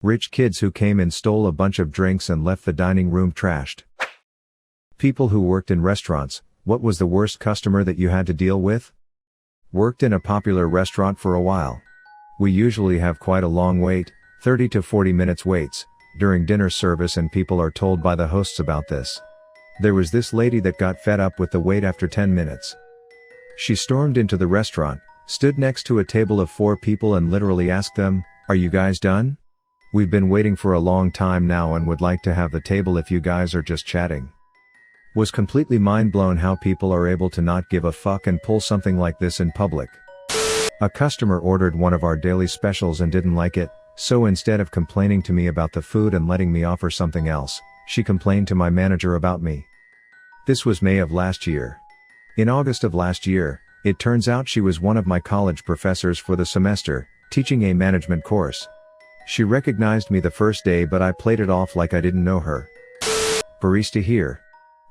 Rich kids who came in stole a bunch of drinks and left the dining room trashed. People who worked in restaurants, what was the worst customer that you had to deal with? Worked in a popular restaurant for a while. We usually have quite a long wait, 30 to 40 minutes waits, during dinner service, and people are told by the hosts about this. There was this lady that got fed up with the wait after 10 minutes. She stormed into the restaurant, stood next to a table of 4 people and literally asked them, "Are you guys done? We've been waiting for a long time now and would like to have the table if you guys are just chatting." Was completely mind blown how people are able to not give a fuck and pull something like this in public. A customer ordered one of our daily specials and didn't like it, so instead of complaining to me about the food and letting me offer something else, she complained to my manager about me. This was May of last year. In August of last year, it turns out she was one of my college professors for the semester, teaching a management course. She recognized me the first day, but I played it off like I didn't know her. Barista here.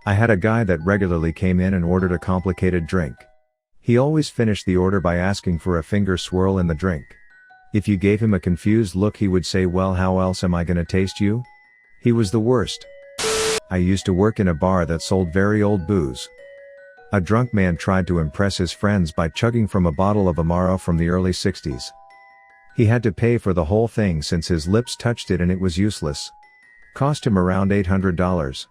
I had a guy that regularly came in and ordered a complicated drink. He always finished the order by asking for a finger swirl in the drink. If you gave him a confused look, he would say, "Well, how else am I gonna taste you?" He was the worst. I used to work in a bar that sold very old booze. A drunk man tried to impress his friends by chugging from a bottle of Amaro from the early 60s. He had to pay for the whole thing since his lips touched it and it was useless. Cost him around $800.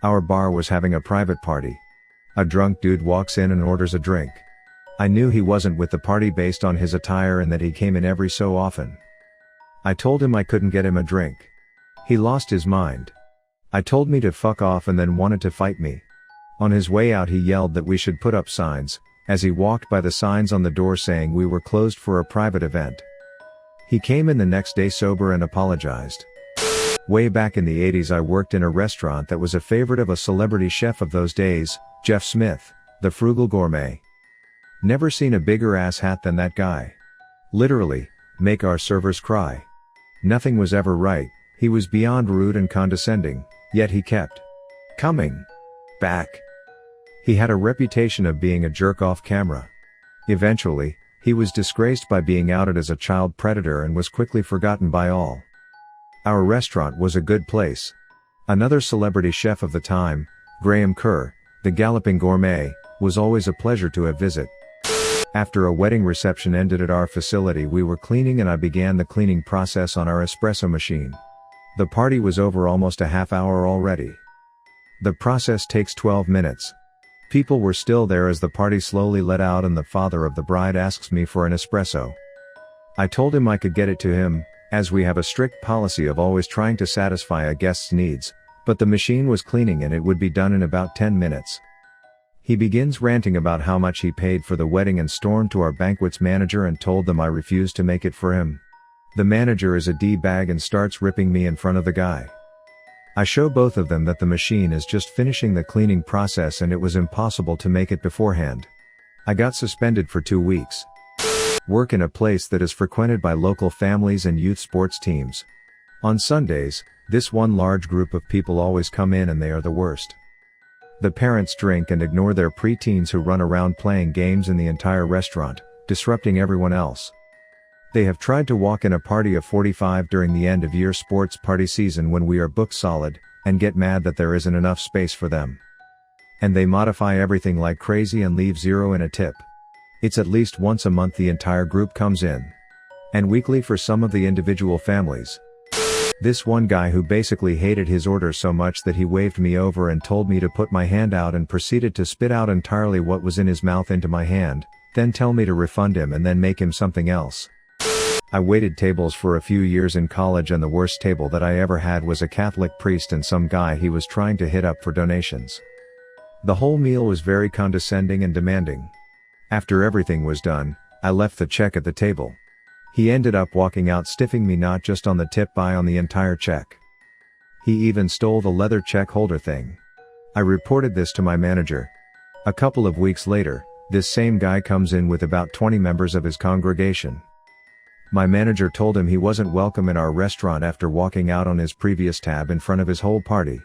Our bar was having a private party. A drunk dude walks in and orders a drink. I knew he wasn't with the party based on his attire and that he came in every so often. I told him I couldn't get him a drink. He lost his mind. I told me to fuck off and then wanted to fight me. On his way out he yelled that we should put up signs, as he walked by the signs on the door saying we were closed for a private event. He came in the next day sober and apologized. Way back in the 80s I worked in a restaurant that was a favorite of a celebrity chef of those days, Jeff Smith, the frugal gourmet. Never seen a bigger asshat than that guy. Literally, make our servers cry. Nothing was ever right, he was beyond rude and condescending, yet he kept coming back. He had a reputation of being a jerk off camera. Eventually, he was disgraced by being outed as a child predator and was quickly forgotten by all. Our restaurant was a good place. Another celebrity chef of the time, Graham Kerr, the Galloping Gourmet, was always a pleasure to visit. After a wedding reception ended at our facility, we were cleaning and I began the cleaning process on our espresso machine. The party was over almost a half hour already. The process takes 12 minutes. People were still there as the party slowly let out and the father of the bride asks me for an espresso. I told him I could get it to him, as we have a strict policy of always trying to satisfy a guest's needs, but the machine was cleaning and it would be done in about 10 minutes. He begins ranting about how much he paid for the wedding and stormed to our banquets manager and told them I refused to make it for him. The manager is a D-bag and starts ripping me in front of the guy. I show both of them that the machine is just finishing the cleaning process and it was impossible to make it beforehand. I got suspended for 2 weeks. Work in a place that is frequented by local families and youth sports teams. On Sundays, this one large group of people always come in and they are the worst. The parents drink and ignore their preteens who run around playing games in the entire restaurant, disrupting everyone else. They have tried to walk in a party of 45 during the end of year sports party season when we are booked solid, and get mad that there isn't enough space for them. And they modify everything like crazy and leave zero in a tip. It's at least once a month the entire group comes in. And weekly for some of the individual families. This one guy who basically hated his order so much that he waved me over and told me to put my hand out and proceeded to spit out entirely what was in his mouth into my hand, then tell me to refund him and then make him something else. I waited tables for a few years in college and the worst table that I ever had was a Catholic priest and some guy he was trying to hit up for donations. The whole meal was very condescending and demanding. After everything was done, I left the check at the table. He ended up walking out stiffing me not just on the tip but on the entire check. He even stole the leather check holder thing. I reported this to my manager. A couple of weeks later, this same guy comes in with about 20 members of his congregation. My manager told him he wasn't welcome in our restaurant after walking out on his previous tab in front of his whole party.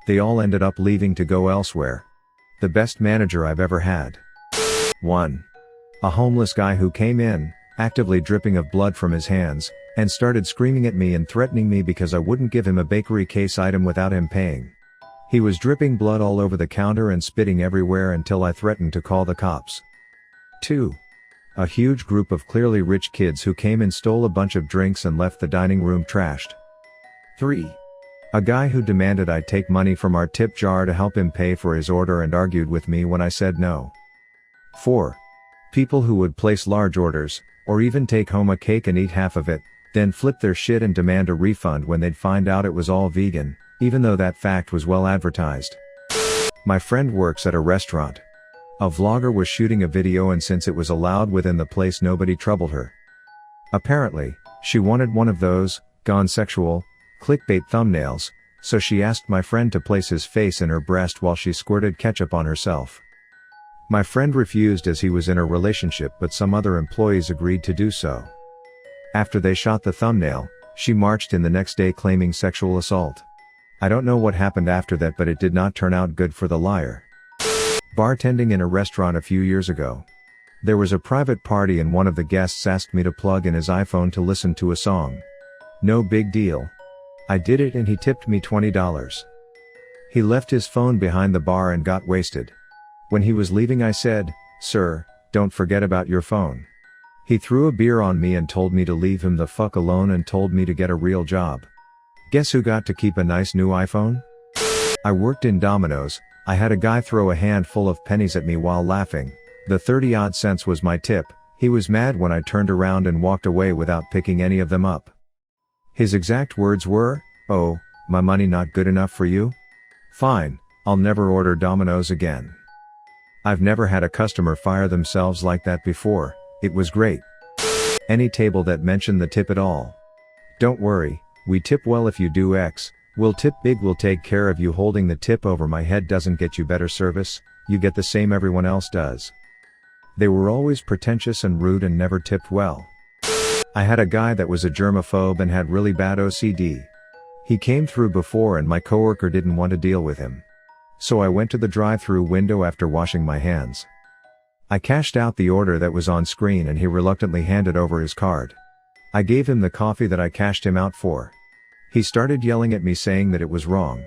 They all ended up leaving to go elsewhere. The best manager I've ever had. 1. A homeless guy who came in, actively dripping of blood from his hands, and started screaming at me and threatening me because I wouldn't give him a bakery case item without him paying. He was dripping blood all over the counter and spitting everywhere until I threatened to call the cops. 2. A huge group of clearly rich kids who came and stole a bunch of drinks and left the dining room trashed. 3. A guy who demanded I take money from our tip jar to help him pay for his order and argued with me when I said no. 4. People who would place large orders, or even take home a cake and eat half of it, then flip their shit and demand a refund when they'd find out it was all vegan, even though that fact was well advertised. My friend works at a restaurant. A vlogger was shooting a video, and since it was allowed within the place, nobody troubled her. Apparently, she wanted one of those, gone sexual, clickbait thumbnails, so she asked my friend to place his face in her breast while she squirted ketchup on herself. My friend refused as he was in a relationship, but some other employees agreed to do so. After they shot the thumbnail, she marched in the next day claiming sexual assault. I don't know what happened after that, but it did not turn out good for the liar. Bartending in a restaurant a few years ago. There was a private party and one of the guests asked me to plug in his iPhone to listen to a song. No big deal. I did it and he tipped me $20. He left his phone behind the bar and got wasted. When he was leaving I said, "Sir, don't forget about your phone." He threw a beer on me and told me to leave him the fuck alone and told me to get a real job. Guess who got to keep a nice new iPhone? I worked in Domino's. I had a guy throw a handful of pennies at me while laughing. The 30-odd cents was my tip. He was mad when I turned around and walked away without picking any of them up. His exact words were, "Oh, my money not good enough for you? Fine, I'll never order Domino's again." I've never had a customer fire themselves like that before. It was great. Any table that mentioned the tip at all. Don't worry, we tip well if you do X. We'll tip big, we'll take care of you. Holding the tip over my head doesn't get you better service, you get the same everyone else does. They were always pretentious and rude and never tipped well. I had a guy that was a germaphobe and had really bad OCD. He came through before and my coworker didn't want to deal with him. So I went to the drive-through window after washing my hands. I cashed out the order that was on screen and he reluctantly handed over his card. I gave him the coffee that I cashed him out for. He started yelling at me saying that it was wrong.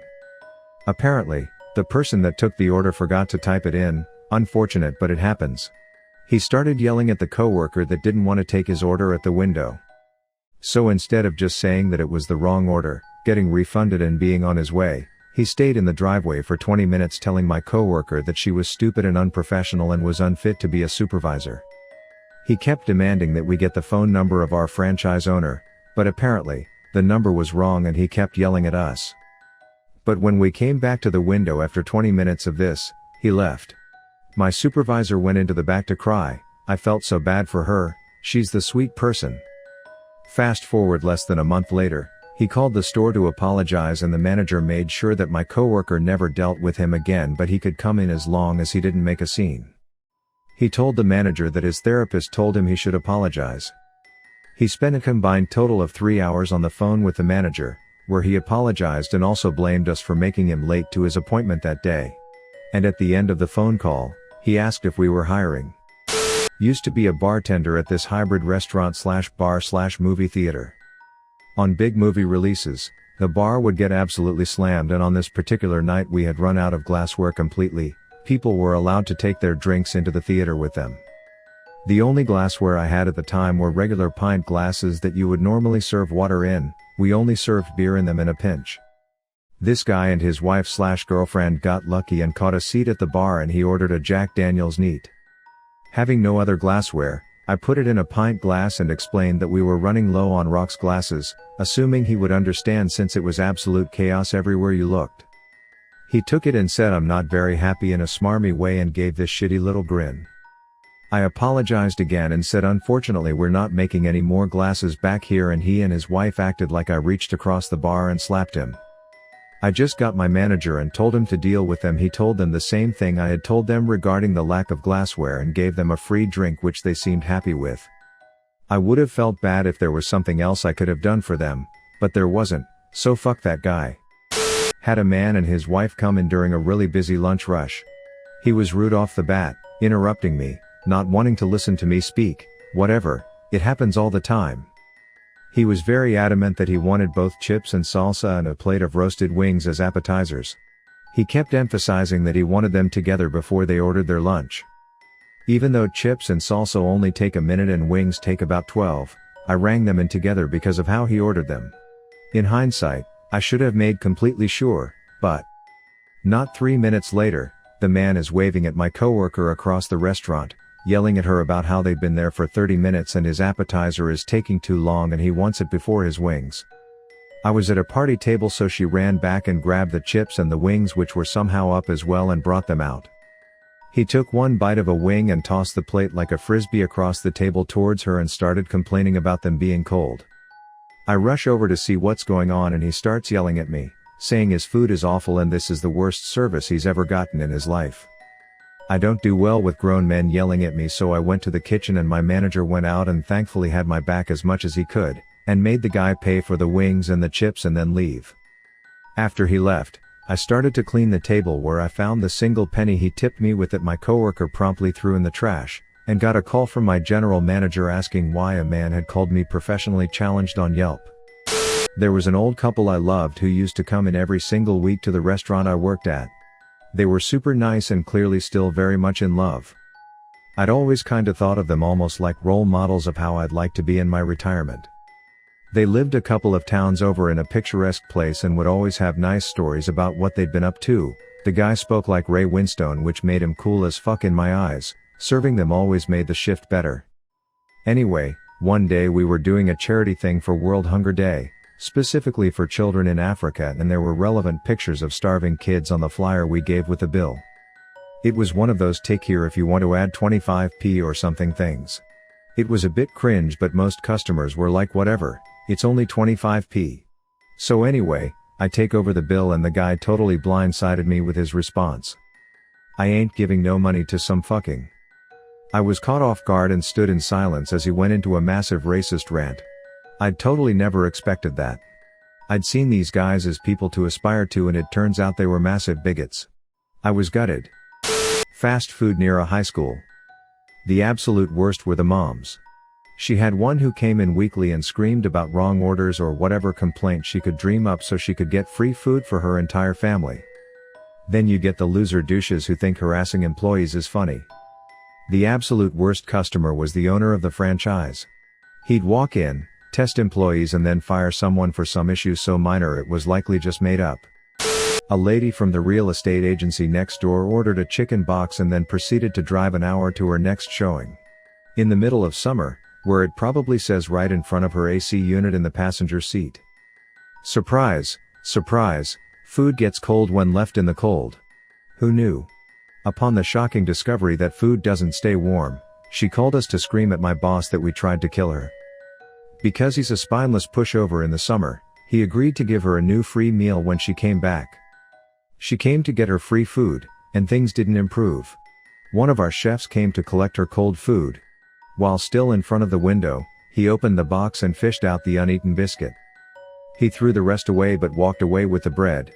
Apparently, the person that took the order forgot to type it in. Unfortunate, but it happens. He started yelling at the coworker that didn't want to take his order at the window. So instead of just saying that it was the wrong order, getting refunded and being on his way, he stayed in the driveway for 20 minutes telling my coworker that she was stupid and unprofessional and was unfit to be a supervisor. He kept demanding that we get the phone number of our franchise owner, but apparently, the number was wrong and he kept yelling at us. But when we came back to the window after 20 minutes of this, he left. My supervisor went into the back to cry. I felt so bad for her, she's the sweet person. Fast forward less than a month later, he called the store to apologize and the manager made sure that my coworker never dealt with him again, but he could come in as long as he didn't make a scene. He told the manager that his therapist told him he should apologize. He spent a combined total of 3 hours on the phone with the manager, where he apologized and also blamed us for making him late to his appointment that day. And at the end of the phone call, he asked if we were hiring. Used to be a bartender at this hybrid restaurant/bar/movie theater. On big movie releases, the bar would get absolutely slammed, and on this particular night we had run out of glassware completely. People were allowed to take their drinks into the theater with them. The only glassware I had at the time were regular pint glasses that you would normally serve water in. We only served beer in them in a pinch. This guy and his wife/girlfriend got lucky and caught a seat at the bar, and he ordered a Jack Daniel's neat. Having no other glassware, I put it in a pint glass and explained that we were running low on rocks glasses, assuming he would understand since it was absolute chaos everywhere you looked. He took it and said I'm not very happy in a smarmy way and gave this shitty little grin. I apologized again and said unfortunately we're not making any more glasses back here, and he and his wife acted like I reached across the bar and slapped him. I just got my manager and told him to deal with them. He told them the same thing I had told them regarding the lack of glassware and gave them a free drink, which they seemed happy with. I would have felt bad if there was something else I could have done for them, but there wasn't, so fuck that guy. Had a man and his wife come in during a really busy lunch rush. He was rude off the bat, interrupting me, not wanting to listen to me speak, whatever, it happens all the time. He was very adamant that he wanted both chips and salsa and a plate of roasted wings as appetizers. He kept emphasizing that he wanted them together before they ordered their lunch. Even though chips and salsa only take a minute and wings take about 12, I rang them in together because of how he ordered them. In hindsight, I should have made completely sure, but not 3 minutes later, the man is waving at my coworker across the restaurant, yelling at her about how they've been there for 30 minutes and his appetizer is taking too long and he wants it before his wings. I was at a party table, so she ran back and grabbed the chips and the wings, which were somehow up as well, and brought them out. He took one bite of a wing and tossed the plate like a frisbee across the table towards her and started complaining about them being cold. I rush over to see what's going on and he starts yelling at me, saying his food is awful and this is the worst service he's ever gotten in his life. I don't do well with grown men yelling at me, so I went to the kitchen and my manager went out and thankfully had my back as much as he could, and made the guy pay for the wings and the chips and then leave. After he left, I started to clean the table, where I found the single penny he tipped me with that my coworker promptly threw in the trash, and got a call from my general manager asking why a man had called me professionally challenged on Yelp. There was an old couple I loved who used to come in every single week to the restaurant I worked at. They were super nice and clearly still very much in love. I'd always kinda thought of them almost like role models of how I'd like to be in my retirement. They lived a couple of towns over in a picturesque place and would always have nice stories about what they'd been up to. The guy spoke like Ray Winstone, which made him cool as fuck in my eyes. Serving them always made the shift better. Anyway, one day we were doing a charity thing for World Hunger Day, specifically for children in Africa, and there were relevant pictures of starving kids on the flyer we gave with the bill. It was one of those take here if you want to add 25p or something things. It was a bit cringe, but most customers were like, whatever, it's only 25p. So anyway, I take over the bill and the guy totally blindsided me with his response. I ain't giving no money to some fucking. I was caught off guard and stood in silence as he went into a massive racist rant. I'd totally never expected that. I'd seen these guys as people to aspire to, and it turns out they were massive bigots. I was gutted. Fast food near a high school. The absolute worst were the moms. She had one who came in weekly and screamed about wrong orders or whatever complaint she could dream up so she could get free food for her entire family. Then you get the loser douches who think harassing employees is funny. The absolute worst customer was the owner of the franchise. He'd walk in, test employees, and then fire someone for some issue so minor it was likely just made up. A lady from the real estate agency next door ordered a chicken box and then proceeded to drive an hour to her next showing. In the middle of summer, where it probably says right in front of her AC unit in the passenger seat. Surprise, surprise, food gets cold when left in the cold. Who knew? Upon the shocking discovery that food doesn't stay warm, she called us to scream at my boss that we tried to kill her. Because he's a spineless pushover in the summer, he agreed to give her a new free meal when she came back. She came to get her free food, and things didn't improve. One of our chefs came to collect her cold food. While still in front of the window, he opened the box and fished out the uneaten biscuit. He threw the rest away but walked away with the bread.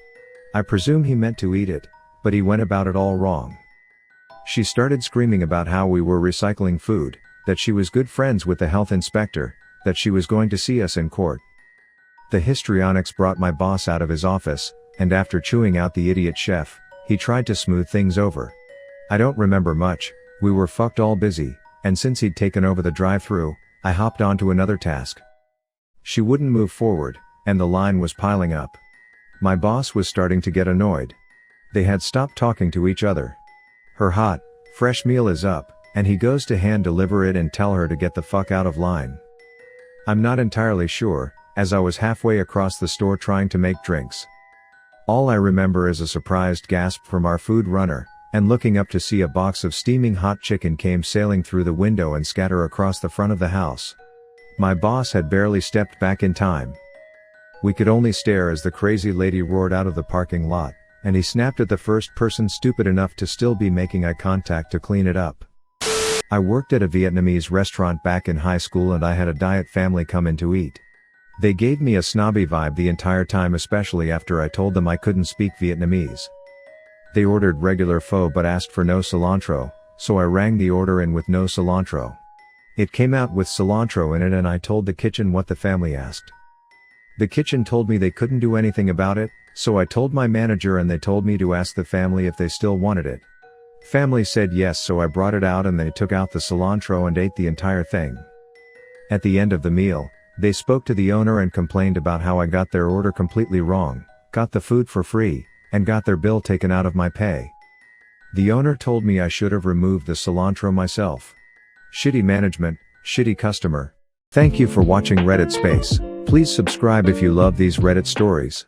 I presume he meant to eat it, but he went about it all wrong. She started screaming about how we were recycling food, that she was good friends with the health inspector, that she was going to see us in court. The histrionics brought my boss out of his office, and after chewing out the idiot chef, he tried to smooth things over. I don't remember much, we were fucked all busy, and since he'd taken over the drive-thru, I hopped onto another task. She wouldn't move forward, and the line was piling up. My boss was starting to get annoyed. They had stopped talking to each other. Her hot, fresh meal is up, and he goes to hand deliver it and tell her to get the fuck out of line. I'm not entirely sure, as I was halfway across the store trying to make drinks. All I remember is a surprised gasp from our food runner, and looking up to see a box of steaming hot chicken came sailing through the window and scatter across the front of the house. My boss had barely stepped back in time. We could only stare as the crazy lady roared out of the parking lot, and he snapped at the first person stupid enough to still be making eye contact to clean it up. I worked at a Vietnamese restaurant back in high school and I had a diet family come in to eat. They gave me a snobby vibe the entire time, especially after I told them I couldn't speak Vietnamese. They ordered regular pho but asked for no cilantro, so I rang the order in with no cilantro. It came out with cilantro in it and I told the kitchen what the family asked. The kitchen told me they couldn't do anything about it, so I told my manager and they told me to ask the family if they still wanted it. Family said yes, so I brought it out and they took out the cilantro and ate the entire thing. At the end of the meal, they spoke to the owner and complained about how I got their order completely wrong, got the food for free, and got their bill taken out of my pay. The owner told me I should have removed the cilantro myself. Shitty management, shitty customer. Thank you for watching Reddit Space. Please subscribe if you love these Reddit stories.